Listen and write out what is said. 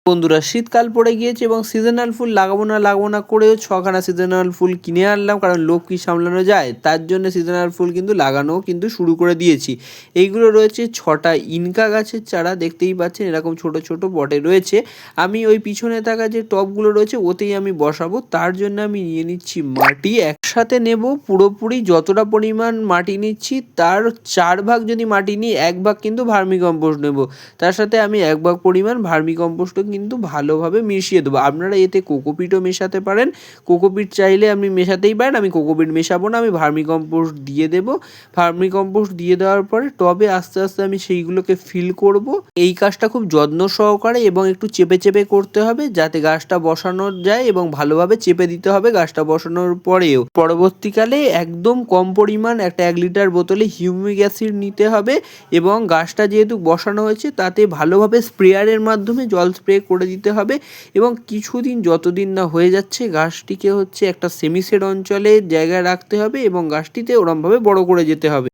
বন্ধুরা, শীতকাল পড়ে গিয়েছে এবং সিজনাল ফুল লাগাবো না করেও 6খানা সিজনাল ফুল কিনে আনলাম, কারণ লোক কি সামলানো যায়, তার জন্য সিজনাল ফুল কিন্তু লাগানো কিন্তু শুরু করে দিয়েছি। এইগুলো রয়েছে 6টা ইনকা গাছের চারা, দেখতেই পাচ্ছেন এরকম ছোট ছোট বটে রয়েছে। আমি ওই পিছনে থাকা যে টবগুলো রয়েছে ওতেই আমি বসাবো, তার জন্য আমি নিয়ে নিচ্ছি মাটি। একসাথে নেব পুরোপুরি যতটা পরিমাণ মাটি নিচ্ছি তার 4 ভাগ যদি মাটি নিই, 1 ভাগ কিন্তু ভার্মি কম্পোস্ট নেব, তার সাথে আমি 1 ভাগ পরিমাণ ভার্মি কম্পোস্টও কিন্তু ভালোভাবে মিশিয়ে দেবো। আপনারা এতে কোকোপিটও মেশাতে পারেন, কোকোপিট চাইলে আপনি মেশাতেই পারেন। আমি কোকোপিট মেশাবো না, আমি ভার্মি কম্পোস্ট দিয়ে দেবো। ভার্মি কম্পোস্ট দিয়ে দেওয়ার পরে টবে আস্তে আস্তে আমি সেইগুলোকে ফিল করব। এই কাজটা খুব যত্ন সহকারে এবং একটু চেপে চেপে করতে হবে, যাতে গাছটা বসানো যায় এবং ভালোভাবে চেপে দিতে হবে গাছটা বসানোর পরেও। পরবর্তীকালে একদম কম পরিমাণ একটা 1 লিটার বোতলে হিউমিক অ্যাসিড নিতে হবে এবং গাছটা যেহেতু বসানো হয়েছে তাতে ভালোভাবে স্প্রেয়ারের মাধ্যমে জল স্প্রে করে দিতে হবে এবং কিছুদিন, যতদিন না হয়ে যাচ্ছে, গাছটিকে একটা সেমিসেড অঞ্চলে জায়গায় রাখতে হবে এবং গাছটিতে ওরমভাবে বড় করে যেতে হবে।